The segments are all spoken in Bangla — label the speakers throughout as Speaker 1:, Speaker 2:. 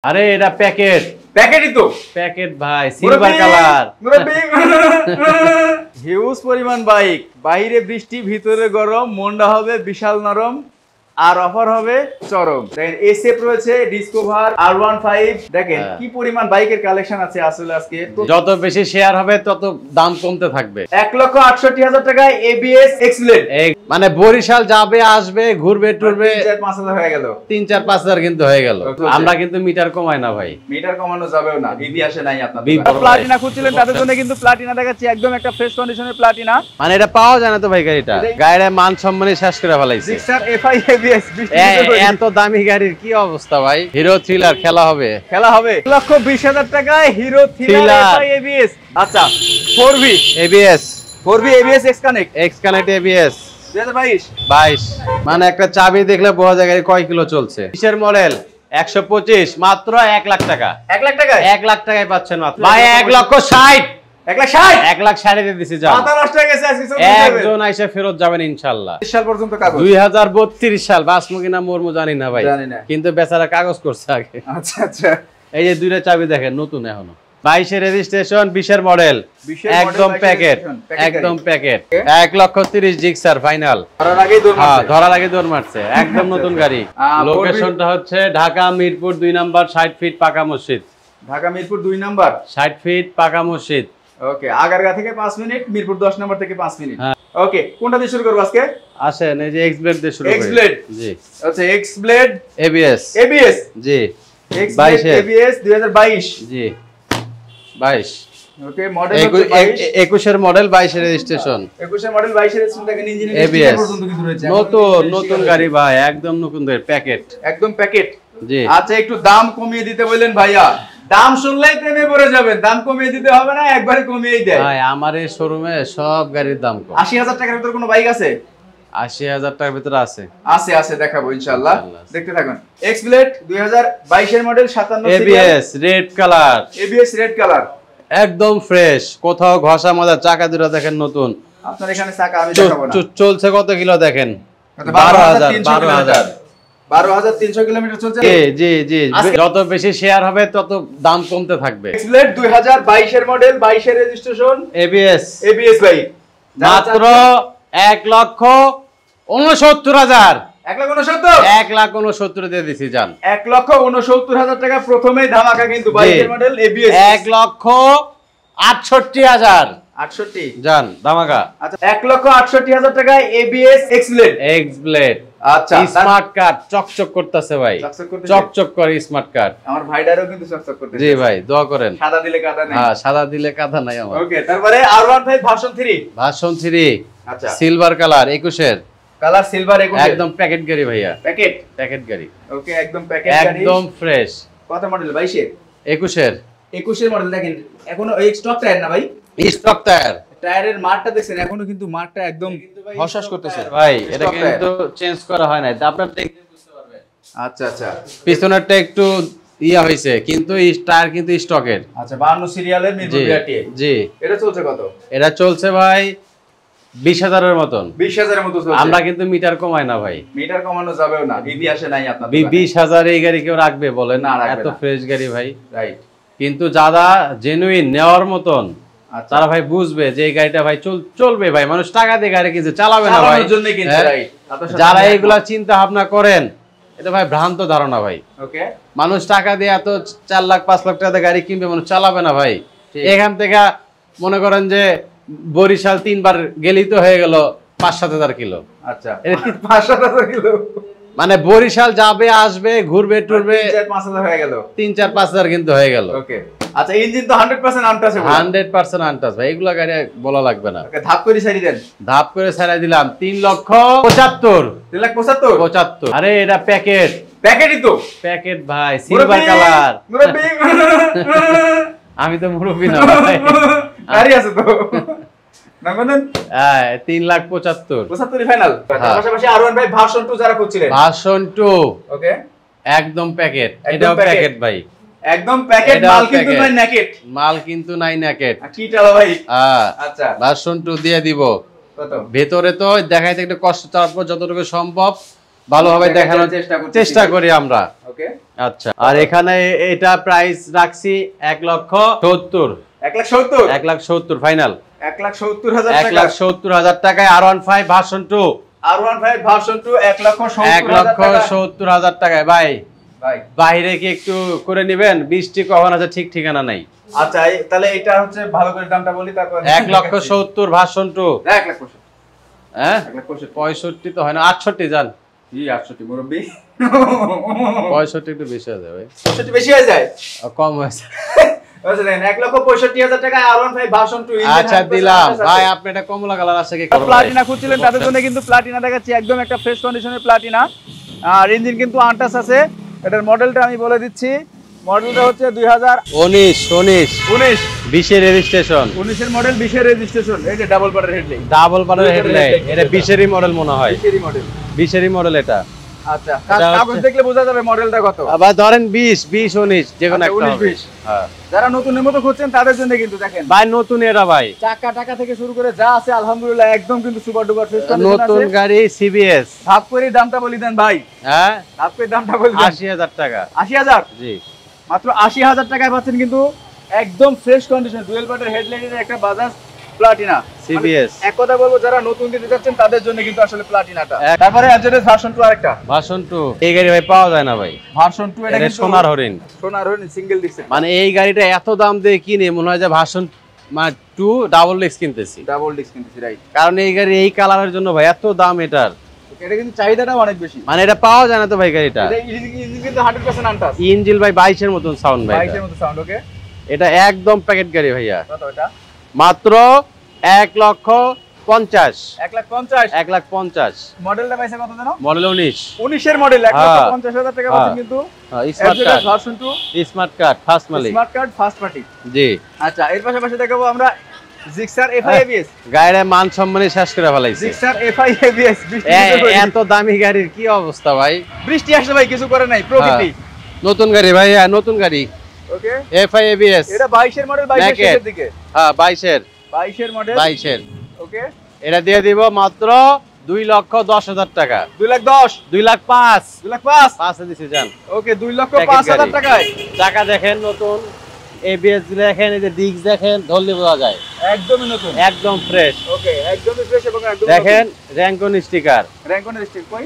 Speaker 1: আরে এটা প্যাকেট
Speaker 2: প্যাকেটই তো
Speaker 1: প্যাকেট ভাই সিলভার কালার
Speaker 2: হিউজ পরিমাণ বাইক, বাইরে বৃষ্টি ভিতরে গরম, মনটা হবে বিশাল নরম আর অফার হবে চরম। দেখেন এসএফ রয়েছে, ডিসকভার, R15 দেখেন কি পরিমাণ বাইকের কালেকশন আছে আসলে আজকে।
Speaker 1: যত বেশি শেয়ার হবে তত দাম কমতে থাকবে।
Speaker 2: 1,68,000 টাকায় ABS এক্সলেট,
Speaker 1: মানে বরিশাল যাবে আসবে ঘুরবে টুরবে
Speaker 2: 3-4-5,000 হয়ে গেল,
Speaker 1: 3-4-5,000 কিন্তু হয়ে গেল। আমরা কিন্তু মিটার কমাই না ভাই,
Speaker 2: মিটার কমানো যাবেও না, ইতিহাসে নাই আপনাদের। প্লাটিনা খুঁজছিলেন তাদের জন্য কিন্তু প্লাটিনা দেখাচ্ছি, একদম একটা ফ্রেশ কন্ডিশনের প্লাটিনা।
Speaker 1: মানে এটা পাওয়া যায় না তো ভাই, গাড়িটা মান সম্মানে শেষ করে ফেলাইছে।
Speaker 2: জিক্সার FI ABS
Speaker 1: এত দামি গাড়ির কি অবস্থা ভাই। হিরো থ্রিলার খেলা হবে
Speaker 2: 1,20,000 টাকায় হিরো থ্রিলার FI ABS। আচ্ছা 4V
Speaker 1: ABS
Speaker 2: X Connect
Speaker 1: ABS
Speaker 2: 2022
Speaker 1: মানে একটা চাবি দেখলে বোঝা যায় গাড়ি কয় কিলো চলছে। কিসের মডেল 125 মাত্র 1 লাখ টাকা।
Speaker 2: 1 লাখ টাকায়
Speaker 1: 1 লাখ টাকায় পাচ্ছেন মাত্র ভাই। 1,60,000 1,60,000 দিয়ে দিছি। যান
Speaker 2: মাথা নষ্ট হয়ে গেছে আজকে,
Speaker 1: একজন আইসা ফেরত যাবেন ইনশাআল্লাহ।
Speaker 2: 30 সাল পর্যন্ত কাগজ,
Speaker 1: 2032 সাল বাসমু কিনা মরমু জানি না ভাই,
Speaker 2: জানি না,
Speaker 1: কিন্তু বেচারা কাগজ করছে আগে।
Speaker 2: আচ্ছা আচ্ছা
Speaker 1: এই যে দুইটা চাবি দেখেন নতুন এখনো। 22 এর রেজিস্ট্রেশন, 20 এর মডেল, একদম প্যাকেট, একদম প্যাকেট। 1,30,000 জিক্সার ফাইনাল, ধরার আগে দৌড় মারছে, একদম নতুন গাড়ি। লোকেশনটা হচ্ছে ঢাকা মিরপুর 2 নাম্বার, 60 ফিট পাকা মসজিদ।
Speaker 2: ঢাকা মিরপুর 2 নাম্বার
Speaker 1: 60 ফিট পাকা মসজিদ।
Speaker 2: ওকে, আগারগা থেকে 5 মিনিট, মিরপুর 10 নাম্বার থেকে 5 মিনিট। ওকে, কোনটা দিয়ে শুরু করব আজকে?
Speaker 1: আসেন এই যে এক্স ব্লেড দিয়ে শুরু করি।
Speaker 2: এক্স ব্লেড, জি আচ্ছা, এক্স ব্লেড
Speaker 1: ABS জি,
Speaker 2: এক্স ব্লেড ABS 2022
Speaker 1: জি 22।
Speaker 2: ওকে, মডেল হচ্ছে
Speaker 1: 21 এর মডেল, 22 এর রেজিস্ট্রেশন।
Speaker 2: 21 এর মডেল, 22 এর রেজিস্ট্রেশন। দেখেন ইঞ্জিনের
Speaker 1: ABS
Speaker 2: পর্যন্ত কিছু রয়েছে,
Speaker 1: নতুন গাড়ি ভাই, একদম নতুন গাড়ি, প্যাকেট,
Speaker 2: একদম প্যাকেট
Speaker 1: জি।
Speaker 2: আচ্ছা, একটু দাম কমিয়ে দিতে বললেন ভাইয়া, দাম শুনলেই প্রেমে পড়ে যাবেন। দাম কমিয়ে দিতে হবে না, একবারে কমিয়েই দেয়
Speaker 1: ভাই। আমার এই শোরুমে সব গাড়ির দাম কম।
Speaker 2: 80,000 টাকার ভিতর কোনো বাইক আছে?
Speaker 1: 80,000 টাকার ভিতরে আছে,
Speaker 2: আছে দেখাবো ইনশাআল্লাহ, দেখতে থাকুন। এক্স ব্লেড 2022 এর model, 57
Speaker 1: ABS red colour,
Speaker 2: ABS red colour,
Speaker 1: একদম ফ্রেশ, কোথাও ঘষা মাজা। চাকা দুটো দেখেন নতুন,
Speaker 2: আপনার এখানে চাকা আমি দেখাবো না।
Speaker 1: চলছে কত কিলো দেখেন?
Speaker 2: 12,300 কিলোমিটার চলছে।
Speaker 1: জি জি, যত বেশি শেয়ার হবে তত দাম কমতে থাকবে।
Speaker 2: এক্স ব্লেড 2022 এর মডেল, 22 এর রেজিস্ট্রেশন,
Speaker 1: ABS
Speaker 2: বাইক,
Speaker 1: মাত্র 1,69,000।
Speaker 2: 1,69,000
Speaker 1: দিয়ে দিছি। যান
Speaker 2: 1,69,000 টাকা প্রথমেই ধামাকা, কিন্তু বাইকের মডেল ABS
Speaker 1: 1,68,000।
Speaker 2: 68
Speaker 1: যান ধামাকা।
Speaker 2: আচ্ছা, 1,68,000 টাকায় ABS এক্স ব্লেড। আচ্ছা,
Speaker 1: স্মার্ট কার্ড চকচক করতেছে ভাই, চকচক করে স্মার্ট কার্ড।
Speaker 2: আমার ভাইডারও কিন্তু চকচক করতেছে।
Speaker 1: জি ভাই, দোয়া করেন।
Speaker 2: সাদা দিলে কাদা নাই।
Speaker 1: হ্যাঁ, সাদা দিলে কাদা নাই আমার।
Speaker 2: ওকে, তারপরে R15 ভার্সন 3। আচ্ছা,
Speaker 1: সিলভার কালার, 21 এর
Speaker 2: কালার, সিলভার 21,
Speaker 1: একদম প্যাকেট গাড়ি ভাইয়া, প্যাকেট গাড়ি।
Speaker 2: ওকে, একদম প্যাকেট গাড়ি,
Speaker 1: একদম ফ্রেশ।
Speaker 2: কত মডেল? 22 এর
Speaker 1: 21 এর
Speaker 2: মডেল। দেখেন এখনো এই স্টক টায়ার না ভাই,
Speaker 1: স্টক টায়ার।
Speaker 2: টায়ারের মার্কটা দেখছেন, এখনো কিন্তু মার্কটা একদম হসাস করতেছে
Speaker 1: ভাই। এটা কিন্তু চেঞ্জ করা হয় নাই, আপনারা দেখলে বুঝতে পারবেন।
Speaker 2: আচ্ছা আচ্ছা,
Speaker 1: পিছনেরটা একটু ইয়া হইছে, কিন্তু টায়ার কিন্তু স্টকের।
Speaker 2: আচ্ছা, 52 সিরিয়ালের মিরপুর বিআরটিএ।
Speaker 1: জি,
Speaker 2: এটা চলছে কত?
Speaker 1: এটা চলছে ভাই 20,000 এর মতন।
Speaker 2: 20,000 এর মতো চলছে।
Speaker 1: আমরা কিন্তু মিটার কমাই না ভাই,
Speaker 2: মিটার কমানো যাবেও না, ইতিহাসে নাই আপনাদের।
Speaker 1: 20,000 এই গাড়ি কেউ রাখবে বলেন?
Speaker 2: না,
Speaker 1: এত ফ্রেশ গাড়ি ভাই।
Speaker 2: রাইট,
Speaker 1: কিন্তু যারা জেনুইন নেওয়ার মতন তারা ভাই বুঝবে যে এই গাড়িটা ভাই চলবে ভাই। মানুষ টাকা দিয়ে গাড়ি কিনছে, চালাবে না ভাই। যারা এইগুলা চিন্তা ভাবনা করেন, এটা ভাই ভ্রান্ত ধারণা ভাই।
Speaker 2: ওকে,
Speaker 1: মানুষ টাকা দিয়ে এত 4 লাখ 5 লাখ টাকা গাড়ি কিনবে, মানুষ চালাবে না ভাই। এখান থেকে মনে করেন যে বরিশাল 3 বার গেলেই তো হয়ে গেল 5-7 কিলো।
Speaker 2: আচ্ছা, 5-7 কিলো
Speaker 1: মানে বরিশাল যাবে আসবে ঘুরবে টুরবে
Speaker 2: 3-4-5,000 হয়ে গেল,
Speaker 1: 3-4-5,000 কিন্তু হয়ে গেল।
Speaker 2: ওকে, আচ্ছা, ইঞ্জিন তো 100% আনটাচেবল।
Speaker 1: 100% আনটাচ ভাই, এগুলা গাড়ি বলা লাগবে না।
Speaker 2: ওকে, ধাপ করে ছাড়ি দেন।
Speaker 1: ধাপ করে ছাড়াই দিলাম 3,75,000।
Speaker 2: 3,75,000।
Speaker 1: আরে এটা প্যাকেটই
Speaker 2: তো
Speaker 1: প্যাকেট ভাই, সিলভার কালার। আমি তো মুরব্বি না ভাই,
Speaker 2: গাড়ি আছে তো না বলেন।
Speaker 1: 3,75,000
Speaker 2: ফাইনাল। পাশাপাশি R1 ভাই ভার্সন 2 যারা খুঁজছিলেন,
Speaker 1: ভার্সন 2
Speaker 2: ওকে,
Speaker 1: একদম প্যাকেট। এটাও প্যাকেট ভাই,
Speaker 2: একদম প্যাকেট। মাল কিন্তু নাই নেকেট,
Speaker 1: মাল কিন্তু নাই নেকেট।
Speaker 2: কি টালা ভাই।
Speaker 1: আচ্ছা, ভার্সন 2 দিয়ে দিব।
Speaker 2: কত?
Speaker 1: ভেতরে তো দেখাইতে একটু কষ্ট, তারপর যতটুকু সম্ভব ভালোভাবে দেখানোর চেষ্টা করি আমরা।
Speaker 2: ওকে
Speaker 1: আচ্ছা, আর এখানে এটা প্রাইস রাখছি 1,70,000 1,70,000 ফাইনাল
Speaker 2: 1,70,000
Speaker 1: টাকায় R15 ভার্সন 2
Speaker 2: ভার্সন 2
Speaker 1: 1,70,000 টাকায় ভাই। বাইরে কি একটু করে নেবেন? বৃষ্টি কখন আছে ঠিক ঠিকানা নাই।
Speaker 2: আচ্ছা তাহলে এটা হচ্ছে ভালো করে দামটা বলি, তারপর
Speaker 1: 1,70,000 ভার্সন 2
Speaker 2: 1,65,000
Speaker 1: হ্যাঁ 65 তো হয় না, 68 জান।
Speaker 2: জি 68 মুরব্বি
Speaker 1: 65 একটু বেশি হয়ে যায় ভাই।
Speaker 2: 65 বেশি হয়ে যায়,
Speaker 1: কম হয়েছে।
Speaker 2: বুঝলেন 1,65,000 টাকায় R15 ভার্সন 2
Speaker 1: আচ্ছা দিলাম ভাই। আপনি এটা কমলা কালার আছে কি?
Speaker 2: প্লাটিনা খুঁজছিলেন তাদের জন্য কিন্তু প্লাটিনা দেখাচ্ছি, একদম একটা ফ্রেশ কন্ডিশনের প্লাটিনা। আর ইঞ্জিন কিন্তু আনটাচ আছে। এটার মডেলটা আমি বলে দিচ্ছি, মডেলটা হচ্ছে
Speaker 1: 2019 20 এর রেজিস্ট্রেশন,
Speaker 2: 19 এর মডেল 20 এর রেজিস্ট্রেশন। এই যে ডাবল বারের হেডলাইট,
Speaker 1: এটা 20 এরই মডেল মনে হয়, 20 এরই মডেল এটা।
Speaker 2: আচ্ছা কাগজ দেখলে বোঝা যাবে মডেলটা কত।
Speaker 1: আবার ধরেন 20 19 যে কোনো একটা হবে।
Speaker 2: হ্যাঁ যারা নতুনের মতো খুঁজছেন তাদের জন্য কিন্তু দেখেন
Speaker 1: ভাই নতুন এটা ভাই,
Speaker 2: টাকা থেকে শুরু করে যা আছে আলহামদুলিল্লাহ একদম কিন্তু সুপার ডুপার ফ্রেশ কন্ডিশন আছে।
Speaker 1: নতুন গাড়ি সিবিএস।
Speaker 2: ভাব করে দামটা বলি দেন ভাই।
Speaker 1: হ্যাঁ
Speaker 2: ভাব করে দামটা বলি দেন।
Speaker 1: 80,000 টাকা।
Speaker 2: 80,000
Speaker 1: জি
Speaker 2: মাত্র 80,000 টাকায় পাচ্ছেন কিন্তু একদম ফ্রেশ কন্ডিশন ডুয়েল পার্টের হেডলাইটের একটা বাজাজ প্লাটিনা
Speaker 1: সিবিএস।
Speaker 2: এক কথা বলবো যারা নতুন দিতে যাচ্ছেন তাদের জন্য কিন্তু আসলে প্লাটিনাটা। তারপরে অ্যাজেডেস ভার্সন 2 আরেকটা
Speaker 1: ভার্সন 2 এই গাড়ি ভাই পাওয়া যায় না ভাই।
Speaker 2: ভার্সন 2 এটা কিন্তু
Speaker 1: সোনার হরিণ
Speaker 2: সিঙ্গেল ডিস্ক,
Speaker 1: মানে এই গাড়িটা এত দাম দিয়ে কিনে মনে হয় যে ভার্সন 2 ডাবল ডিস্ক কিনতেছি
Speaker 2: রাইট।
Speaker 1: কারণ এই গাড়ি এই কালারের জন্য ভাই এত দাম এটার।
Speaker 2: এটা কিন্তু চাহিদাটা অনেক বেশি,
Speaker 1: মানে এটা পাওয়া যায় না তো ভাই গাড়িটা।
Speaker 2: এটা ইঞ্জিন কিন্তু 100% আনটাচ,
Speaker 1: ইঞ্জিন ভাই 22 এর মতন সাউন্ড ভাই,
Speaker 2: 22 এর মতো সাউন্ড। ওকে
Speaker 1: এটা একদম প্যাকেট গাড়ি ভাইয়া।
Speaker 2: কত এটা?
Speaker 1: মাত্র 1,50,000
Speaker 2: 1,50,000 মডেলটা পাইছে কত জানো?
Speaker 1: মডেল
Speaker 2: 19 এর মডেল 1,50,000 টাকা পাচ্ছেন কিন্তু
Speaker 1: smart card
Speaker 2: version 2
Speaker 1: smart card first মালিক,
Speaker 2: স্মার্ট কার্ড ফার্স্ট পার্টি।
Speaker 1: জি
Speaker 2: আচ্ছা এর পাশাপাশি দেখাবো আমরা জিক্সার FI ABS।
Speaker 1: গাড়ির মান সম্মানে শেষ করে ফেলাইছে।
Speaker 2: জিক্সার FI ABS
Speaker 1: এত দামি গাড়ির কি অবস্থা ভাই?
Speaker 2: বৃষ্টি আসলে ভাই কিছু করে নাই, প্রকৃতি।
Speaker 1: নতুন গাড়ি ভাই, নতুন গাড়ি।
Speaker 2: ওকে
Speaker 1: FI ABS
Speaker 2: এটা 22 এর মডেল, 22 এর দিকে।
Speaker 1: হ্যাঁ 22
Speaker 2: এর মডেল
Speaker 1: 22 এর।
Speaker 2: ওকে
Speaker 1: এটা দিয়ে দিব মাত্র 2,10,000 টাকা।
Speaker 2: 2,10,000
Speaker 1: 2,05,000
Speaker 2: 2,05,000
Speaker 1: 5 দিছি জান।
Speaker 2: ওকে 2,05,000 টাকায়
Speaker 1: টাকা দেখেন নতুন, ABS দেখেন, এই যে ডিস্ক দেখেন, ধরলে বোঝা যায়
Speaker 2: একদমই নতুন,
Speaker 1: একদম ফ্রেশ।
Speaker 2: ওকে একদমই ফ্রেশ এবং একদম
Speaker 1: দেখেন র্যাঙ্কন স্টিকার,
Speaker 2: র্যাঙ্কনের স্টিক কই?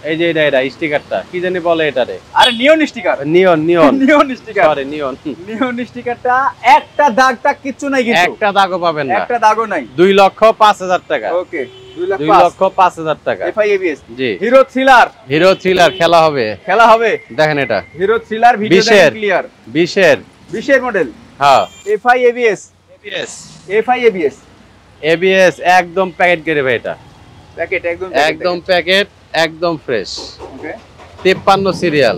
Speaker 1: এই যে এটা স্টিকারটা কি জানি বলে এটারে?
Speaker 2: আরে নিয়ন স্টিকার,
Speaker 1: নিয়ন
Speaker 2: স্টিকার,
Speaker 1: সরি নিয়ন
Speaker 2: স্টিকারটা একটা দাগ কিচ্ছু নাই কিন্তু,
Speaker 1: একটা দাগও পাবেন না,
Speaker 2: একটা দাগও নাই।
Speaker 1: 2,05,000 টাকা।
Speaker 2: ওকে
Speaker 1: 2,05,000 টাকা।
Speaker 2: FI ABS
Speaker 1: জি
Speaker 2: হিরো থ্রিলার
Speaker 1: খেলা হবে দেখেন এটা
Speaker 2: হিরো থ্রিলার ভিডিও দেখেন ক্লিয়ার
Speaker 1: 20 এর
Speaker 2: মডেল।
Speaker 1: হ্যাঁ
Speaker 2: FI ABS
Speaker 1: একদম প্যাকেট গাড়ি ভাই, এটা
Speaker 2: প্যাকেট
Speaker 1: একদম প্যাকেট একদম ফ্রেশ।
Speaker 2: ওকে
Speaker 1: 53 সিরিয়াল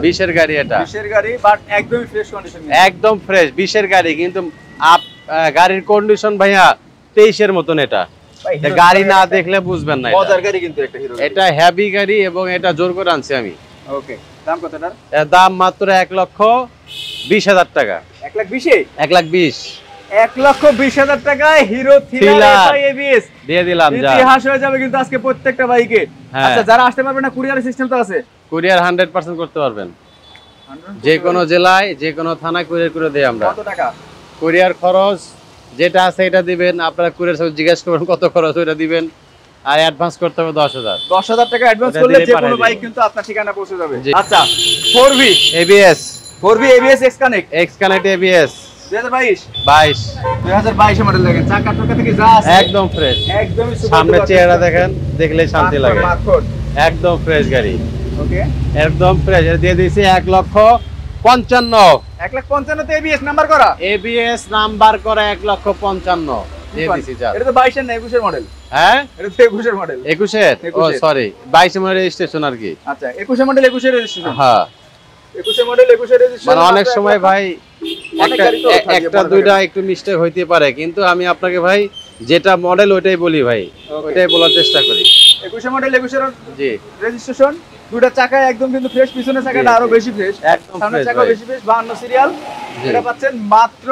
Speaker 1: 20 এর গাড়ি, এটা
Speaker 2: 20 এর গাড়ি বাট একদমই ফ্রেশ কন্ডিশন,
Speaker 1: একদম ফ্রেশ 20 এর গাড়ি কিন্তু গাড়ির কন্ডিশন ভাইয়া 23 এর মতন। এটা গাড়ি না দেখলে বুঝবেন না,
Speaker 2: মজার গাড়ি কিন্তু একটা হিরো,
Speaker 1: এটা হেভি গাড়ি এবং এটা জোর করে আনছি আমি।
Speaker 2: ওকে দাম কত এটার?
Speaker 1: দাম মাত্র 1,20,000 টাকা।
Speaker 2: 1,20,000
Speaker 1: 1,20,000
Speaker 2: 1,20,000 টাকায় হিরো থ্রিলার FI ABS
Speaker 1: দিয়ে দিলাম।
Speaker 2: ইতিহাস হয়ে যাবে কিন্তু আজকে প্রত্যেকটা বাইকে। আচ্ছা যারা আসতে পারবে না কুরিয়ার সিস্টেম তো আছে?
Speaker 1: কুরিয়ার 100% করতে পারবেন, যে কোনো জেলায় যে কোনো থানায় কুরিয়ার করে দেই আমরা।
Speaker 2: কত টাকা
Speaker 1: কুরিয়ার খরচ যেটা আছে এটা দিবেন, আপনারা কুরিয়ার সাথে জিজ্ঞেস করবেন কত খরচ, ওটা দিবেন। আর অ্যাডভান্স করতে হবে 10,000
Speaker 2: টাকা অ্যাডভান্স করলে যে কোনো বাইক কিন্তু আপনার ঠিকানা পৌঁছে যাবে। আচ্ছা 4V
Speaker 1: ABS
Speaker 2: X Connect
Speaker 1: ABS
Speaker 2: 2022 model দেখেন, চাকা টাকা থেকে যা আছে
Speaker 1: একদম ফ্রেশ,
Speaker 2: একদমই সুপার।
Speaker 1: সামনে চেহারা দেখেন, দেখলেই শান্তি লাগে, একদম ফ্রেশ গাড়ি।
Speaker 2: ওকে
Speaker 1: একদম ফ্রেশ। এর দিয়ে দিয়েছি 1,55,000
Speaker 2: 1,55,000 তে ABS নাম্বার করা,
Speaker 1: 1,55,000 দিয়ে দিয়েছি।
Speaker 2: এটা তো 22 এর না 21 এর মডেল।
Speaker 1: হ্যাঁ
Speaker 2: এটা তো 21 এর মডেল।
Speaker 1: 21 এর, ও সরি 22 এর মডেল রেজিস্ট্রেশন আর কি।
Speaker 2: আচ্ছা 21 এর মডেল 21 এর রেজিস্ট্রেশন।
Speaker 1: হ্যাঁ
Speaker 2: 21 এর মডেল 21 এর রেজিস্ট্রেশন।
Speaker 1: মানে অনেক সময় ভাই একটা দুইটা একটু মিস্টেক হইতে পারে, কিন্তু আমি আপনাকে ভাই যেটা মডেল ওইটাই বলি ভাই, ওইটাই বলার চেষ্টা করি।
Speaker 2: 21 এর মডেল 21 এর
Speaker 1: জি
Speaker 2: রেজিস্ট্রেশন, দুটো চাকা একদম কিন্তু ফ্রেশ, পিছনের চাকাটা আরো বেশি ফ্রেশ,
Speaker 1: একদম
Speaker 2: সামনের
Speaker 1: ফ্রেশ
Speaker 2: চাকা বেশি ফ্রেশ, 52 সিরিয়াল এটা পাচ্ছেন মাত্র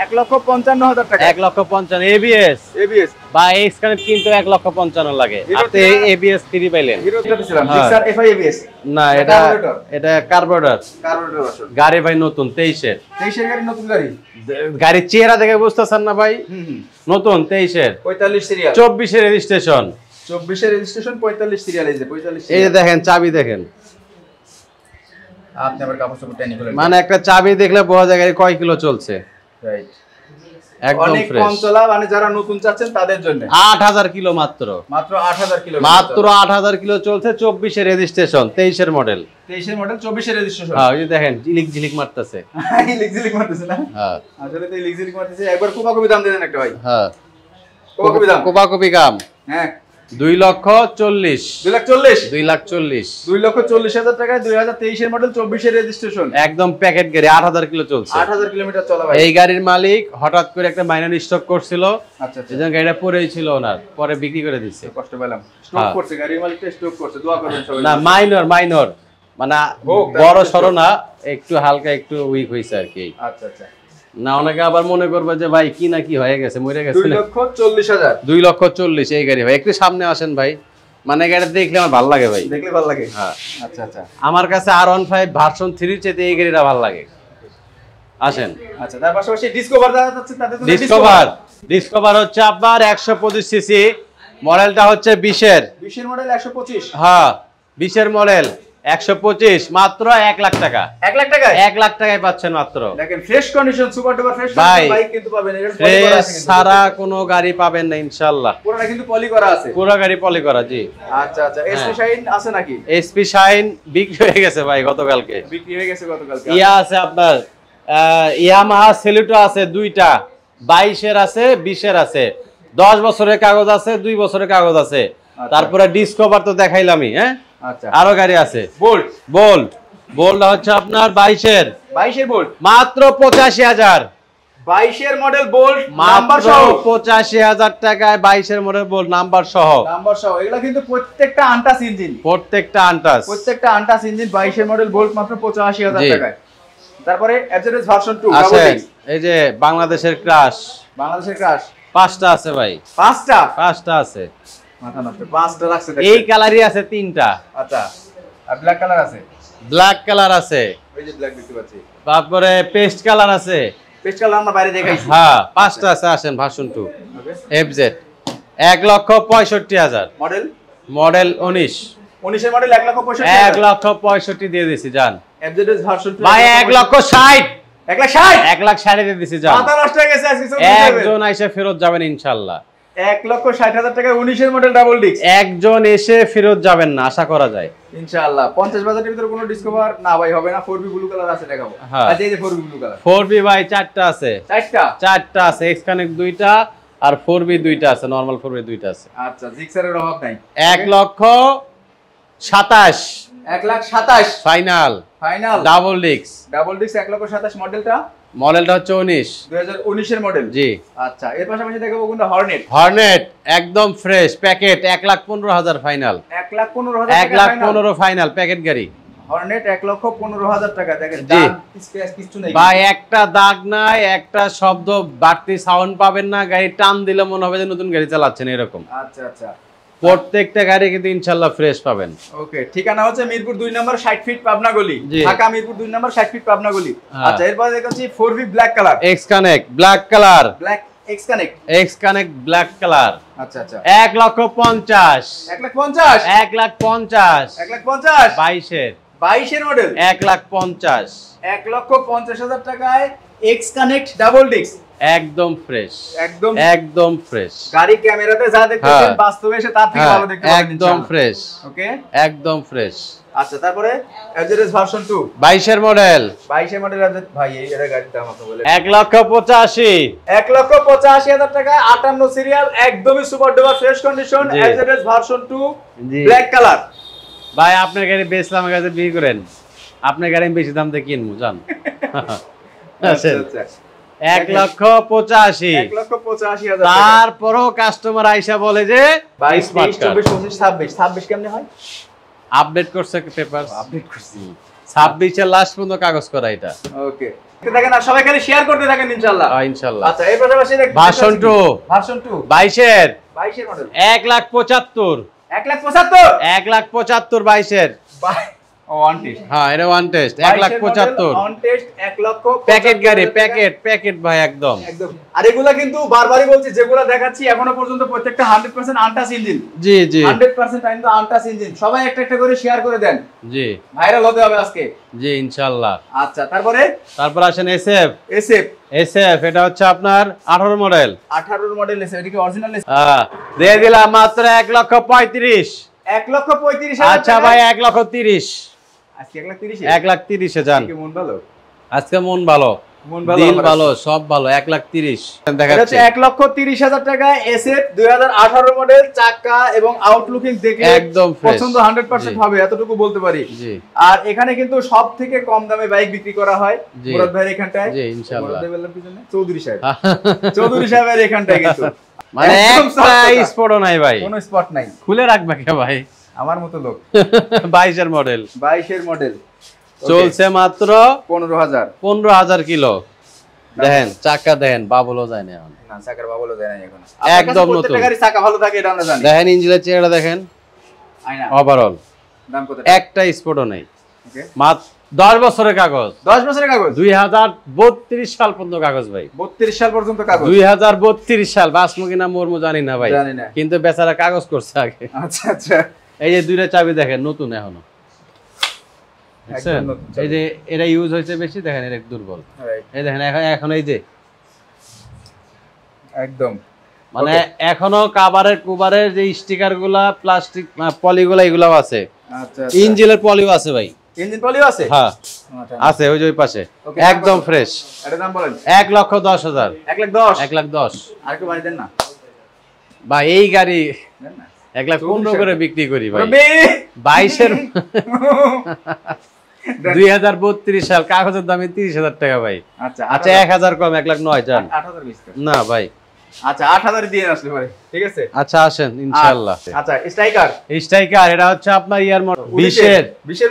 Speaker 2: 1,55,000 টাকা।
Speaker 1: 1,55,000 এবিএস
Speaker 2: এবিএস
Speaker 1: বা এক্স কানেক্ট কিন্তু 1,55,000 লাগে। আপনি এবিএস ফ্রি পাইলেন।
Speaker 2: হিরো তে দিছিলাম জিক্সার এফআই এবিএস।
Speaker 1: না এটা কার্বোরেটর।
Speaker 2: কার্বোরেটর আসলে
Speaker 1: গাড়ি ভাই নতুন 23 এর।
Speaker 2: 23 এর গাড়ি নতুন গাড়ি।
Speaker 1: গাড়ির চেহারা দেখে বুঝতেছেন না ভাই? নতুন 23 এর
Speaker 2: 45 সিরিয়াল
Speaker 1: 24 এর রেজিস্ট্রেশন
Speaker 2: 24 এর রেজিস্ট্রেশন 45 সিরিয়াল এই যে 45
Speaker 1: এই যে দেখেন চাবি দেখেন
Speaker 2: আপনি আবার কাপড় চোপড় টেনে খুলে
Speaker 1: মানে একটা চাবি দেখলে বোঝা যায় গাড়ি কয় কিলো চলছে
Speaker 2: রাইট
Speaker 1: একদম
Speaker 2: অনেক
Speaker 1: ফ্রেশ
Speaker 2: কম চলা মানে যারা নতুন চাচ্ছেন তাদের জন্য
Speaker 1: 8000 কিলো মাত্র
Speaker 2: 8000 কিলো
Speaker 1: মাত্র 8000 কিলো চলছে 24 এর রেজিস্ট্রেশন 23 এর মডেল
Speaker 2: 23 এর মডেল 24 এর রেজিস্ট্রেশন
Speaker 1: হ্যাঁ এই দেখেন ঝিলিক ঝিলিক মারতেছে
Speaker 2: লিক্সিলিক মারতেছে না
Speaker 1: হ্যাঁ
Speaker 2: আসলে তো লিক্সিলিক মারতেছে একবার কোপাকপি দাম দেন একটা ভাই
Speaker 1: হ্যাঁ
Speaker 2: কোপাকপি দাম
Speaker 1: কোপাকপি কাম
Speaker 2: হ্যাঁ
Speaker 1: 2,40,000
Speaker 2: 2,40,000
Speaker 1: 2,40,000
Speaker 2: 2,40,000 টাকায় 2023 এর মডেল 24 এর রেজিস্ট্রেশন
Speaker 1: একদম প্যাকেট গাড়ি 8000 কিলো চলছে
Speaker 2: 8000 কিলোমিটার চলা ভাই
Speaker 1: এই গাড়ির মালিক হঠাৎ করে একটা মাইনর স্টক করছিল
Speaker 2: আচ্ছা আচ্ছা
Speaker 1: এজন্য গাড়িটা পড়েই ছিল ওনার পরে বিক্রি করে দিচ্ছে
Speaker 2: কষ্ট পেলাম স্টক করছে গাড়ির মালিকটা স্টক করছে দোয়া করবেন সবাই
Speaker 1: না মাইনর মানে বড় সরো না একটু হালকা একটু উইক হইছে আর কি
Speaker 2: আচ্ছা আচ্ছা
Speaker 1: না অনেকে আবার মনে করবে যে ভাই কি না কি হয়ে গেছে মরে গেছে
Speaker 2: 2,40,000
Speaker 1: 2,40,000 এই গাড়ি ভাই একটু সামনে আসেন ভাই মানে গাড়ি দেখলে আমার ভালো লাগে ভাই
Speaker 2: দেখলে ভালো লাগে
Speaker 1: হ্যাঁ
Speaker 2: আচ্ছা আচ্ছা
Speaker 1: আমার কাছে R15 ভার্সন 3 চেয়ে এই গাড়িটা ভালো লাগে আসেন
Speaker 2: আচ্ছা তার পাশাপাশি ডিসকভার যারা যাচ্ছে তাদের জন্য
Speaker 1: ডিসকভার হচ্ছে আপনার 125 সিসি মডেলটা হচ্ছে 20 এর
Speaker 2: 20 এর মডেল 125
Speaker 1: হ্যাঁ 20 এর মডেল 125 মাত্র 1 লাখ টাকা
Speaker 2: 1 লাখ টাকায়
Speaker 1: 1 লাখ টাকায় পাচ্ছেন মাত্র
Speaker 2: দেখেন fresh condition super duper fresh bike কিন্তু পাবেন এর
Speaker 1: পলি করা আছে সারা কোনো গাড়ি পাবেন না ইনশাআল্লাহ
Speaker 2: পুরোটা কিন্তু পলি করা আছে
Speaker 1: পুরো গাড়ি পলি করা জি
Speaker 2: আচ্ছা আচ্ছা এসপি শাইন আছে নাকি
Speaker 1: এসপি শাইন বিক্রি হয়ে গেছে ভাই গতকালকে
Speaker 2: বিক্রি হয়ে গেছে গতকালকে
Speaker 1: ইয়া আছে আপনার ইয়ামাহা সেলুটো আছে দুইটা 22 এর আছে 20 এর আছে 10 বছরের কাগজ আছে 2 বছরের কাগজ আছে তারপরে ডিসকভার তো দেখাইলামই হ্যাঁ
Speaker 2: আচ্ছা
Speaker 1: আরো গাড়ি আছে বোল্ট হচ্ছে আপনার 22 এর
Speaker 2: বোল্ট
Speaker 1: মাত্র 85,000
Speaker 2: 22 এর মডেল বোল্ট
Speaker 1: নাম্বার সহ 85,000 টাকায় 22 এর মডেল বোল্ট নাম্বার সহ
Speaker 2: এগুলা কিন্তু প্রত্যেকটা আনটাস ইঞ্জিন প্রত্যেকটা আনটাস ইঞ্জিন 22 এর মডেল বোল্ট মাত্র 85,000 টাকায় তারপরে এফজেডএস ভার্সন 2
Speaker 1: আছে এই যে বাংলাদেশের ক্রাশ পাঁচটা আছে ভাই পাঁচটা আছে
Speaker 2: মাথা নষ্ট পাঁচটা রাখছে
Speaker 1: এই কালারই আছে তিনটা
Speaker 2: আচ্ছা আর ব্ল্যাক কালার আছে
Speaker 1: ওই
Speaker 2: যে ব্ল্যাক দেখতে পাচ্ছি
Speaker 1: তারপরে পেস্ট কালার আছে
Speaker 2: পেস্ট কালার আমরা বাইরে দেখাইছি
Speaker 1: হ্যাঁ পাঁচটা আছে আসেন ভার্সন 2 এফজেড 1,65,000 মডেল 19
Speaker 2: এর মডেল
Speaker 1: 1,65,000 দিয়ে দিছি জান
Speaker 2: এফজেডএস ভার্সন 2
Speaker 1: ভাই 1,60,000
Speaker 2: 1,60,000
Speaker 1: দিয়ে দিছি জান
Speaker 2: মাথা নষ্ট হয়ে গেছে আজকে
Speaker 1: একজন এসে ফেরত যাবেন ইনশাআল্লাহ
Speaker 2: 1,60,000 টাকা 19 এর মডেল ডাবল ডিস্ক
Speaker 1: একজন এসে ফেরত যাবেন না আশা করা যায়
Speaker 2: ইনশাআল্লাহ 50 বাজেটের ভিতরে কোনো ডিসকভার না ভাই হবে না 4B ব্লু কালার আছে দেখাবো আচ্ছা এই যে 4B ব্লু কালার
Speaker 1: 4B ভাই চারটা আছে চারটা আছে এক্স কানেক্ট দুইটা আর 4B দুইটা আছে নরমাল 4B দুইটা আছে
Speaker 2: আচ্ছা জিক্সারের অভাব নাই
Speaker 1: 1,27,000 ফাইনাল ডাবল ডিস্ক
Speaker 2: 1,27,000
Speaker 1: মডেলটা হচ্ছে
Speaker 2: 2019 এর মডেল
Speaker 1: জি
Speaker 2: আচ্ছা এর পাশাপাশি দেখাবো কোনটা
Speaker 1: হর্নেট একদম fresh packet 1,15,000 final 1,15,000 final packet গাড়ি
Speaker 2: হর্নেট 1,15,000 টাকা দেখেন দাগ স্পেস কিছু নাই
Speaker 1: ভাই একটা দাগ নাই একটা শব্দ বাড়তি সাউন্ড পাবেন না গাড়ি টান দিলে মনে হবে যে নতুন গাড়ি চালাচ্ছেন এরকম
Speaker 2: আচ্ছা আচ্ছা
Speaker 1: প্রত্যেকটা গাড়ি কিন্তু ইনশাআল্লাহ ফ্রেশ পাবেন
Speaker 2: ওকে ঠিকানা হচ্ছে মিরপুর 2 নম্বর 60 ফিট পাবনা গলি ঢাকা মিরপুর 2 নম্বর 60 ফিট পাবনা গলি আচ্ছা এরপর দেখাচ্ছি 4V black colour
Speaker 1: x connect black colour
Speaker 2: x connect
Speaker 1: black colour
Speaker 2: আচ্ছা আচ্ছা
Speaker 1: 1,50,000 22 এর
Speaker 2: মডেল 1,50,000 টাকায় এক্স কানেক্ট ডাবল ডিস্ক একদম ফ্রেশ গাড়ি ক্যামেরাতে যা দেখতেছেন বাস্তবে এসে তার থেকে ভালো দেখতে পাবেন
Speaker 1: একদম ফ্রেশ
Speaker 2: ওকে
Speaker 1: একদম ফ্রেশ
Speaker 2: আচ্ছা তারপরে এফজেডএস ভার্সন 2
Speaker 1: 22 এর মডেল
Speaker 2: ভাই এই গাড়ির দাম কত বলে
Speaker 1: 1,85,000
Speaker 2: টাকা 58 সিরিয়াল একদমই super duper fresh condition FZS version 2 black colour
Speaker 1: ভাই আপনার গাড়ি বেচলাম আমার কাছে বিক্রি করেন আপনার গাড়ি বেশি দাম দিয়ে কিনবো জান
Speaker 2: আচ্ছা
Speaker 1: 1,85,000 তারপরও কাস্টমার আইসা বলে যে
Speaker 2: 22 23 24 25 26 কেমনে হয়
Speaker 1: আপডেট করছে পেপার
Speaker 2: আপডেট করছি
Speaker 1: 26 এর লাস্ট পর্যন্ত কাগজ করা এটা।
Speaker 2: ওকে, দেখেন আর সবাই খালি শেয়ার করতে থাকেন ইনশাআল্লাহ।
Speaker 1: ইনশাআল্লাহ।
Speaker 2: আচ্ছা, এই পাশাপাশি
Speaker 1: ভার্সন 2 22 এর
Speaker 2: 22 এর মডেল
Speaker 1: 1,75,000
Speaker 2: 1,75,000
Speaker 1: 1,75,000 22 এর
Speaker 2: ওয়ান টেস্ট।
Speaker 1: হ্যাঁ, এটা ওয়ান টেস্ট 1,75,000
Speaker 2: ওয়ান টেস্ট 1 লক্ষ
Speaker 1: প্যাকেট গাড়ি, প্যাকেট ভাই একদম।
Speaker 2: আর এগুলা কিন্তু বারবারই বলছি, যেগুলা দেখাচ্ছি এখনো পর্যন্ত প্রত্যেকটা 100% আনটাচ ইঞ্জিন।
Speaker 1: জি
Speaker 2: 100% কিন্তু আনটাচ ইঞ্জিন। সবাই একটা একটা করে শেয়ার করে দেন,
Speaker 1: জি
Speaker 2: ভাইরাল হতে হবে আজকে।
Speaker 1: জি ইনশাআল্লাহ।
Speaker 2: আচ্ছা, তারপর
Speaker 1: আসেন এসএফ এটা হচ্ছে আপনার 18 মডেল।
Speaker 2: 18 মডেল এসএফ, এটা কি অরিজিনাল এসএফ?
Speaker 1: দিয়ে দিলাম মাত্র 1,35,000
Speaker 2: 1,35,000।
Speaker 1: আচ্ছা ভাই 1,30,000
Speaker 2: আজকে 1,30,000
Speaker 1: 1,30,000 এ যান।
Speaker 2: মন ভালো,
Speaker 1: আজকে মন ভালো, দিল ভালো, সব ভালো। 1,30,000 দেখাচ্ছে।
Speaker 2: 1,30,000 টাকা এসএফ 2018 মডেল, চাকা এবং আউটলুকিং দেখলে
Speaker 1: একদম
Speaker 2: পছন্দ 100% হবে, এতটুকু বলতে পারি। আর এখানে কিন্তু সব থেকে কম দামে বাইক বিক্রি করা হয় মুরাদ ভাইয়ের এখানটায়।
Speaker 1: জি ইনশাআল্লাহ।
Speaker 2: মুরাদ ভাই বললাম কি জন্য? চৌধুরী সাহেবের এখানটায় কিন্তু
Speaker 1: মানে একটা স্পটও নাই ভাই,
Speaker 2: কোনো স্পট নাই।
Speaker 1: খুলে রাখবে কে ভাই?
Speaker 2: আমার মতো লোক।
Speaker 1: 22 এর মডেল,
Speaker 2: 22 এর মডেল
Speaker 1: চলছে মাত্র
Speaker 2: 15,000
Speaker 1: কিলো। দেখেন চাকা, দেখেন বাবলও যায় না এখন।
Speaker 2: না, চাকার বাবলও যায় না এখন।
Speaker 1: একদম নতুন।
Speaker 2: প্রত্যেকটা গাড়ি চাকা ভালো থাকে, এটা আমরা জানি।
Speaker 1: দেখেন ইঞ্জিনের চেহারা দেখেন,
Speaker 2: আয়না
Speaker 1: ওভারঅল
Speaker 2: দাম কত?
Speaker 1: একটা স্পটও নেই। মাত্র 10 বছরের কাগজ।
Speaker 2: 10 বছরের কাগজ,
Speaker 1: 2032 সাল পর্যন্ত কাগজ ভাই।
Speaker 2: 32 সাল পর্যন্ত কাগজ।
Speaker 1: 2032 সাল, বাসমু কিনা মরমু জানি না ভাই,
Speaker 2: জানি না।
Speaker 1: কিন্তু বেচারা কাগজ করছে আগে।
Speaker 2: আচ্ছা আচ্ছা,
Speaker 1: এই যে দুইটা চাবি দেখেন, নতুন এখনো। এই যে এটা ইউজ হয়েছে বেশি, দেখেন এটা দুর্বল। এই দেখেন এখন এই যে
Speaker 2: একদম
Speaker 1: মানে এখনো কুবারের যে স্টিকার গুলা, প্লাস্টিক পলিগুলা এগুলাও আছে।
Speaker 2: আচ্ছা,
Speaker 1: ইঞ্জিনের পলিও আছে ভাই।
Speaker 2: ইঞ্জিন পলিও আছে?
Speaker 1: হ্যাঁ আছে, ওই যে ওই পাশে একদম ফ্রেশ।
Speaker 2: এটার দাম বলেন?
Speaker 1: 1,10,000 1,10,000
Speaker 2: আর একটু বাড়ি দেন না
Speaker 1: ভাই। এই গাড়ি 1,15,000 করে বিক্রি করি ভাই। 22 এর 2032 সাল, কাগজের দামে 30,000 টাকা ভাই।
Speaker 2: আচ্ছা
Speaker 1: 1,000 কম, 1,09,000 যান।
Speaker 2: 8,000
Speaker 1: না ভাই,
Speaker 2: আচ্ছা 8,000 দিয়ে আসলে পারে, ঠিক আছে।
Speaker 1: আচ্ছা আসেন ইনশাআল্লাহ।
Speaker 2: আচ্ছা স্ট্রাইকার
Speaker 1: এটা হচ্ছে আপনার ইয়ার মডেল 20 এর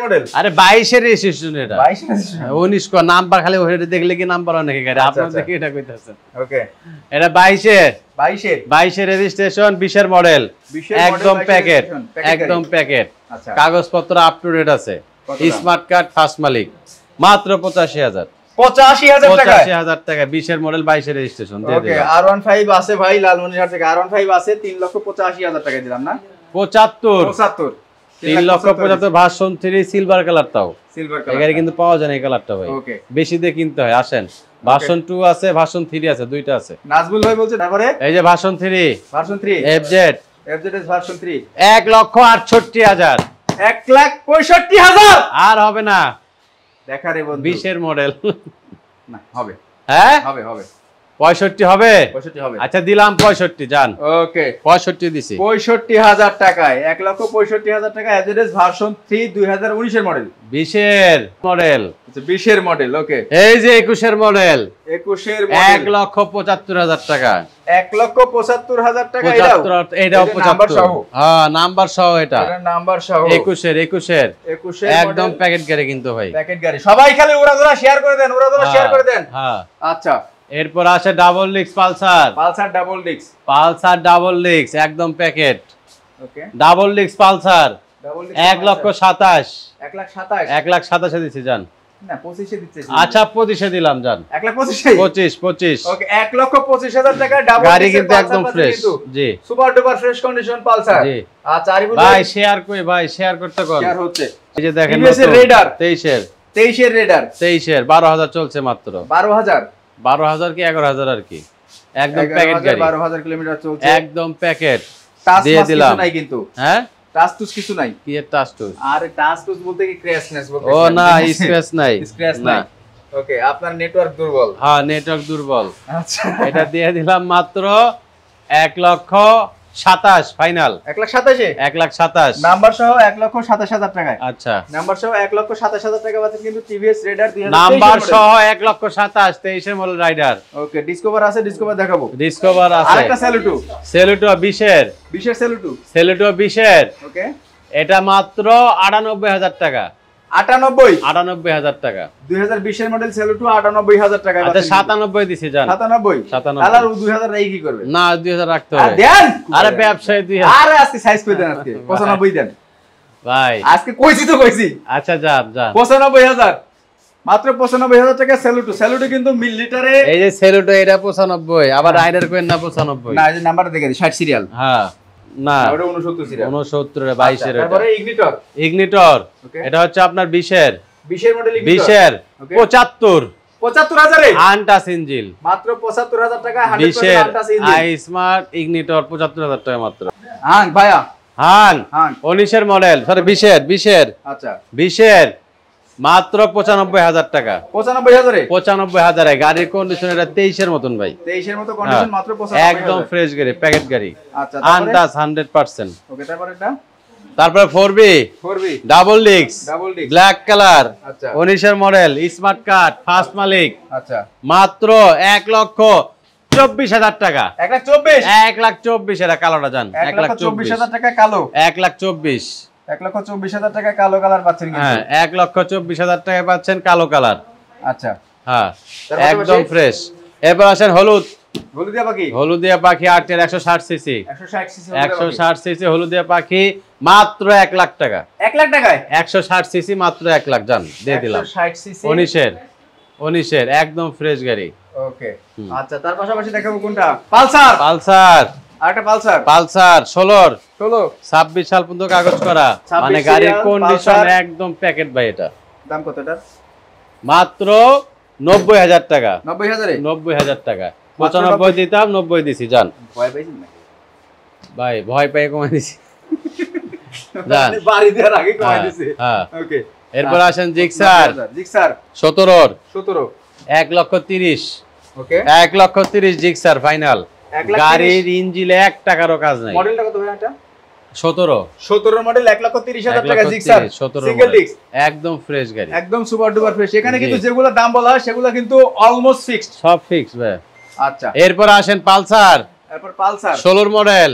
Speaker 1: মডেল। আরে 22 এর রেজিস্ট্রেশন এটা। 19 কো নাম্বার, খালি ওটা দেখলে কি নাম্বার অনেক গাড়ি, আপনারা দেখে এটা কইতাছেন।
Speaker 2: ওকে,
Speaker 1: এটা 22 এর রেজিস্ট্রেশন, 20 এর মডেল, একদম প্যাকেট।
Speaker 2: আচ্ছা,
Speaker 1: কাগজপত্র আপ টু ডেট আছে, স্মার্ট কার্ড, ফার্স্ট মালিক। মাত্র 85,000 টাকা। 20 এর মডেল, 22 এর রেজিস্ট্রেশন দিয়ে দিলাম।
Speaker 2: R15 আছে ভাই, লালমনিরহাট থেকে R15 আছে, 3,85,000 টাকা দিলাম না?
Speaker 1: 75 3,75,000 ভার্সন 3 সিলভার কালারটাও।
Speaker 2: সিলভার
Speaker 1: এই গাড়ি কিন্তু পাওয়া যায় না এই কালারটা ভাই, বেশি দিয়ে কিনতে হয়। আসেন, ভার্সন 2 আছে, ভার্সন 3 আছে, দুইটা আছে।
Speaker 2: নাজবুল ভাই বলছে, তারপরে
Speaker 1: এই যে ভার্সন 3 FZ
Speaker 2: ভার্সন 3
Speaker 1: 1,68,000
Speaker 2: 1,65,000
Speaker 1: আর হবে না।
Speaker 2: দেখা রে বন্ধু,
Speaker 1: 20 এর মডেল
Speaker 2: না হবে?
Speaker 1: হ্যাঁ
Speaker 2: হবে
Speaker 1: 65 হবে। আচ্ছা দিলাম 65, যান। ওকে 65 দিছি।
Speaker 2: 65,000 টাকায় 1,65,000 টাকা এভারেজ ভার্সন 3 2019 এর মডেল,
Speaker 1: 20 এর মডেল।
Speaker 2: আচ্ছা 20 এর মডেল। ওকে,
Speaker 1: এই যে 21 এর মডেল,
Speaker 2: 1,75,000
Speaker 1: টাকা।
Speaker 2: 1,75,000 টাকা।
Speaker 1: এটাও 75। হ্যাঁ নাম্বার সহ, এটা
Speaker 2: নাম্বার সহ
Speaker 1: 21 এর একদম প্যাকেট গাড়ি কিন্তু ভাই,
Speaker 2: প্যাকেট গাড়ি। সবাই খালি ওরা শেয়ার করে দেন,
Speaker 1: হ্যাঁ।
Speaker 2: আচ্ছা,
Speaker 1: এরপর আসে double disc Pulsar double disc একদম প্যাকেট।
Speaker 2: ওকে,
Speaker 1: ডাবল ডিস্ক পালসার 1,27,000 দিচ্ছি, যান।
Speaker 2: না 25 দিচ্ছে।
Speaker 1: আচ্ছা 25 দিলাম, যান।
Speaker 2: 1,25,000 ওকে, 1,25,000 টাকা ডাবল ডিস্ক
Speaker 1: গাড়ি কিন্তু একদম ফ্রেশ। জি,
Speaker 2: super duper fresh condition Pulsar. জি, আচ্ছা আরিফুল
Speaker 1: ভাই শেয়ার করতে কোন
Speaker 2: শেয়ার হচ্ছে।
Speaker 1: এই যে দেখেন
Speaker 2: রেডার
Speaker 1: 23 এর রেডার 12,000 চলছে মাত্র। 12,000 কি 11,000 আর কি, একদম প্যাকেট গাড়ি।
Speaker 2: 12,000 কিলোমিটার চলছে, একদম
Speaker 1: প্যাকেট
Speaker 2: দিয়ে দিলাম। কিছু নাই কিন্তু, হ্যাঁ টাচ টুচ কিছু নাই।
Speaker 1: কি এর টাচ টুচ?
Speaker 2: আর টাচ টুচ বলতে কি ক্র্যাশনেস বলতে?
Speaker 1: ও না, স্ক্র্যাচ নাই।
Speaker 2: ওকে, আপনার নেটওয়ার্ক দুর্বল।
Speaker 1: হ্যাঁ নেটওয়ার্ক দুর্বল।
Speaker 2: আচ্ছা,
Speaker 1: এটা দিয়ে দিলাম মাত্র 1,27,000 ফাইনাল। 1,27,000
Speaker 2: নাম্বার সহ 1,27,000 টাকায়।
Speaker 1: আচ্ছা,
Speaker 2: নাম্বার সহ 1,27,000 টাকা পাচ্ছেন কিন্তু টিভিএস রেডার 2023
Speaker 1: নাম্বার সহ 1,27,000 23 এর মডেল রাইডার।
Speaker 2: ওকে, ডিসকভার আছে, ডিসকভার দেখাবো।
Speaker 1: ডিসকভার আছে,
Speaker 2: আরেকটা সেলুটো
Speaker 1: 20 এর
Speaker 2: সেলুটো
Speaker 1: 20 এর। ওকে, এটা মাত্র 98,000 টাকা। 98,000 টাকা।
Speaker 2: 2020 এর মডেল সেলুটো 98,000 টাকা।
Speaker 1: আচ্ছা 97 দিছি জান।
Speaker 2: 97 কালার 2000 রাই কি করবে?
Speaker 1: না 2000 রাখতে হবে।
Speaker 2: দেন
Speaker 1: আরে ব্যবসায়ী 2000।
Speaker 2: আরে আজকে সাইজ করে দেন আজকে 95 দেন
Speaker 1: ভাই
Speaker 2: আজকে কইছি।
Speaker 1: আচ্ছা যান
Speaker 2: 95,000 মাত্র 95,000 টাকা সেলুটো। সেলুটো কিন্তু মিলিটারে
Speaker 1: এই যে সেলুটো এটা 95 আবার রাইডার কোয়েন না 95।
Speaker 2: না এই যে নাম্বার দেখে দিই 60 সিরিয়াল।
Speaker 1: হ্যাঁ না
Speaker 2: ওটা 69 সিরিয়াল।
Speaker 1: 69 এর 22 এর।
Speaker 2: তারপরে ইগনিটর।
Speaker 1: ইগনিটর এটা হচ্ছে আপনার 20 এর
Speaker 2: 20 এর মডেল ইগনিটর।
Speaker 1: 20 এর
Speaker 2: 75,000 এ
Speaker 1: আনটাস ইঞ্জিন
Speaker 2: মাত্র 75,000 টাকা
Speaker 1: 20
Speaker 2: 100%
Speaker 1: এর
Speaker 2: আনটাস ইঞ্জিন।
Speaker 1: আই স্মার্ট ইগনিটর 75,000 টাকা মাত্র।
Speaker 2: হ্যাঁ ভাইয়া
Speaker 1: হাং
Speaker 2: হ্যাঁ
Speaker 1: 19 এর মডেল সরি 20 এর
Speaker 2: আচ্ছা
Speaker 1: 20 এর মাত্র 95,000 টাকা।
Speaker 2: 95,000 এ
Speaker 1: 95,000 এ গাড়ির কন্ডিশন এটা 23 এর মতন ভাই।
Speaker 2: 23 এর মতো কন্ডিশন মাত্র 95,000
Speaker 1: একদম ফ্রেশ গাড়ি প্যাকেট গাড়ি।
Speaker 2: আচ্ছা
Speaker 1: আনটাস 100%।
Speaker 2: ওকে তারপর এটা
Speaker 1: তারপর 4B double disc black colour
Speaker 2: আচ্ছা
Speaker 1: 19 এর মডেল স্মার্ট কার্ড ফার্স্ট মালিক
Speaker 2: আচ্ছা
Speaker 1: মাত্র 1,24,000 টাকা।
Speaker 2: 1,24,000
Speaker 1: 1,24,000 এর কালোটা জান
Speaker 2: 1,24,000 টাকা কালো
Speaker 1: 1,24,000
Speaker 2: 1,24,000 টাকা কালো কালার পাচ্ছেন কিন্তু।
Speaker 1: হ্যাঁ 1,24,000 টাকায় পাচ্ছেন কালো কালার।
Speaker 2: আচ্ছা
Speaker 1: হ্যাঁ একদম ফ্রেশ। এরপর আসেন হলুদিয়া পাখি 8 এর 160 সিসি 160 সিসি হলুদিয়া পাখি মাত্র 1 লাখ টাকা।
Speaker 2: 1 লাখ টাকায়
Speaker 1: 160 সিসি মাত্র 1 লাখ জান দিয়ে দিলাম।
Speaker 2: 160 সিসি
Speaker 1: 19 এর একদম ফ্রেশ গাড়ি।
Speaker 2: ওকে আচ্ছা তার পাশাপাশি দেখাবো কোনটা? পালসার আরেকটা
Speaker 1: পালসার 16 26 সাল পর্যন্ত কাগজ করা মানে গাড়ির কন্ডিশন একদম প্যাকেট ভাই। এটা
Speaker 2: দাম কত এটার?
Speaker 1: মাত্র 90,000 টাকা।
Speaker 2: 90,000 এ
Speaker 1: 90,000 টাকা 95 দিতাম 90 দিছি জান।
Speaker 2: ভয় পাইছেন নাকি
Speaker 1: ভাই ভয় পাই কমাই দিছি জান
Speaker 2: বাড়ি দেওয়ার আগে কমাই দিছি।
Speaker 1: হ্যাঁ
Speaker 2: ওকে
Speaker 1: এরপর আসেন জিক্সার
Speaker 2: 17
Speaker 1: 1,30,000
Speaker 2: ওকে
Speaker 1: 1,30,000 জিক্সার ফাইনাল। গাড়ির ইঞ্জিনে 1 টাকারও কাজ নাই।
Speaker 2: মডেলটা কত ভাই এটা?
Speaker 1: 17
Speaker 2: মডেল 1,30,000 টাকা জিক্সার সিঙ্গেল ডিস্ক
Speaker 1: একদম ফ্রেশ গাড়ি
Speaker 2: একদম সুপার ডুপার ফ্রেশ। এখানে কিন্তু যেগুলো দাম বলা হয় সেগুলো কিন্তু অলমোস্ট ফিক্সড
Speaker 1: সব ফিক্স ভাই।
Speaker 2: আচ্ছা
Speaker 1: এরপর আসেন পালসার
Speaker 2: এরপর পালসার
Speaker 1: 16 মডেল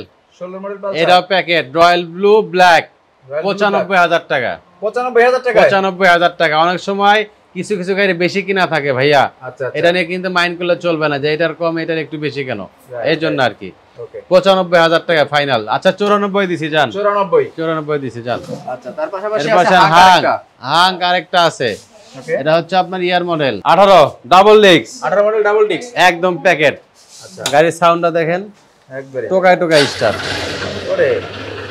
Speaker 2: পালসার
Speaker 1: এটা প্যাকেট রয়্যাল ব্লু ব্ল্যাক 95,000 টাকা। 95,000 টাকা। অনেক সময় কিছু গাড়ি বেশি কিনা থাকে ভাইয়া।
Speaker 2: আচ্ছা
Speaker 1: এটা নিয়ে কিন্তু মাইন্ড করলে চলবে না যে এটার কম এটার একটু বেশি কেন এই জন্য আর কি।
Speaker 2: ওকে
Speaker 1: 95,000 টাকা ফাইনাল। আচ্ছা 94 দিছি জান 94 দিছি জান।
Speaker 2: আচ্ছা তার পাশাপাশি
Speaker 1: এরপর
Speaker 2: আছে
Speaker 1: হাং আরেকটা আছে
Speaker 2: ওকে
Speaker 1: এটা হচ্ছে আপনার year model 18 double disc
Speaker 2: 18 model double disc
Speaker 1: একদম প্যাকেট।
Speaker 2: আচ্ছা
Speaker 1: গাড়ির সাউন্ডটা দেখেন
Speaker 2: একবারে
Speaker 1: টোকাই স্টার।
Speaker 2: ওরে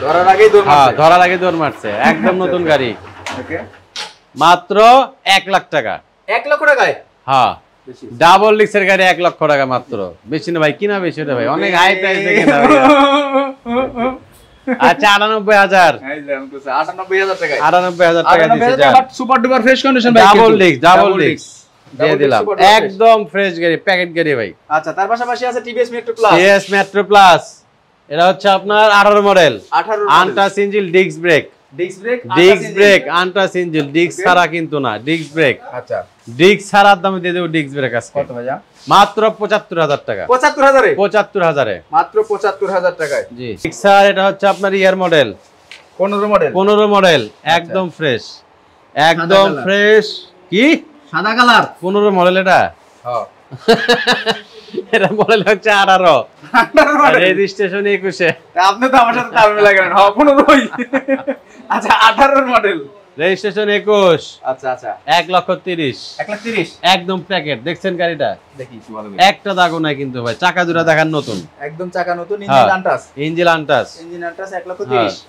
Speaker 2: ধরার আগেই দৌড় মারছে।
Speaker 1: হ্যাঁ ধরার আগে দৌড় মারছে একদম নতুন গাড়ি।
Speaker 2: ওকে
Speaker 1: মাত্র 1 লাখ টাকা।
Speaker 2: 1 লক্ষ টাকায়
Speaker 1: হ্যাঁ ডাবল ডিস্কের গাড়ি 1 লক্ষ টাকা মাত্র। বেশি না ভাই কিনা বেশি রে ভাই অনেক হাই প্রাইস দেখে না ভাই। আচ্ছা 98,000
Speaker 2: এই যে আমি কইছি 98,000 টাকায়
Speaker 1: 98,000 টাকা দিছি জান।
Speaker 2: But super duper fresh condition ভাই
Speaker 1: ডাবল ডিস্ক দিয়ে দিলাম একদম ফ্রেশ গাড়ি প্যাকেট গাড়ি ভাই।
Speaker 2: আচ্ছা তার পাশাপাশি আছে টিভিএস মেট্রো প্লাস এটা
Speaker 1: হচ্ছে আপনার 18 model untouch engine disc brake untouch engine disc ছাড়া কিন্তু না ডিস্ক ব্রেক।
Speaker 2: আচ্ছা
Speaker 1: ডিস্ক ছাড়ার দামে দিয়ে দেব ডিস্ক ব্রেক আজকে।
Speaker 2: কত ভাইয়া?
Speaker 1: মাত্র 75,000 টাকা। 75,000 এ
Speaker 2: মাত্র 75,000 টাকায়
Speaker 1: জি। জিক্সার এটা হচ্ছে আপনার ইয়ার মডেল 15 মডেল একদম ফ্রেশ একদম ফ্রেশ কি
Speaker 2: সাদা কালার
Speaker 1: 15 মডেল এটা।
Speaker 2: হ্যাঁ
Speaker 1: এটা মডেল হচ্ছে 18 রেজিস্ট্রেশন 21 এ।
Speaker 2: আপনি তো আমার সাথে তাল মিলাবেন। হ্যাঁ 15 আচ্ছা 18 মডেল
Speaker 1: রেজিস্ট্রেশন 21।
Speaker 2: আচ্ছা
Speaker 1: 1,30,000
Speaker 2: 1,30,000
Speaker 1: একদম প্যাকেট। দেখছেন গাড়িটা
Speaker 2: দেখি একটু ভালো
Speaker 1: একটা দাগও নাই কিন্তু ভাই। চাকা দুটো দেখান নতুন
Speaker 2: একদম চাকা নতুন ইঞ্জিন আনটাস 1,30,000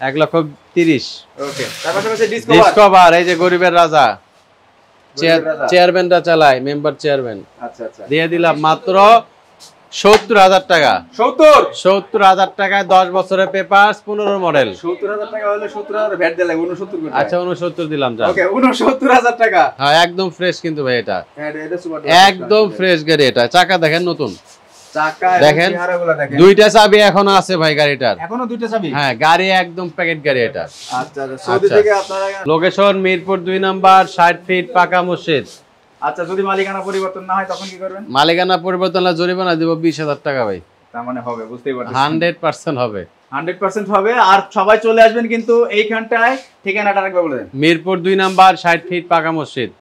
Speaker 1: 1,30,000
Speaker 2: ওকে তার পাশাপাশি
Speaker 1: ডিসকভার এই যে গরিবের রাজা চেয়ারম্যানটা চালায় মেম্বার চেয়ারম্যান।
Speaker 2: আচ্ছা
Speaker 1: দিয়ে দিলাম মাত্র 70,000 টাকা। 70,000 টাকায় 10 বছরের পেপারস 15 মডেল।
Speaker 2: 70,000 টাকা হলে 70,000 ভ্যাট দিলে 69 করে।
Speaker 1: আচ্ছা 69 দিলাম যা।
Speaker 2: ওকে 69,000 টাকা।
Speaker 1: হ্যাঁ একদম ফ্রেশ কিন্তু ভাই এটা।
Speaker 2: হ্যাঁ এটা সুপার
Speaker 1: একদম ফ্রেশ গাড়ি এটা। চাকা দেখেন নতুন
Speaker 2: চাকা
Speaker 1: দেখেন
Speaker 2: চেহারাগুলো দেখেন।
Speaker 1: দুইটা চাবি এখনো আছে ভাই গাড়িটার।
Speaker 2: এখনো দুইটা চাবি?
Speaker 1: হ্যাঁ গাড়ি একদম প্যাকেট গাড়ি এটা।
Speaker 2: আচ্ছা সৌদি থেকে আপনারা
Speaker 1: লোকেশন মিরপুর 2 নাম্বার 60 ফিট পাকা মসজিদ।
Speaker 2: আচ্ছা যদি মালিকানা পরিবর্তন না হয় তখন কি করবেন?
Speaker 1: মালিকানা পরিবর্তন হলে জরিমানা দেব 20,000 টাকা ভাই।
Speaker 2: তার মানে হবে বুঝতেই পারছেন
Speaker 1: 100% হবে।
Speaker 2: 100% হবে। আর সবাই চলে আসবেন কিন্তু এইখানটায়, ঠিকানাটা আরেকবার বলে দেন।
Speaker 1: মিরপুর 2 নাম্বার 60 ফিট পাকা মসজিদ।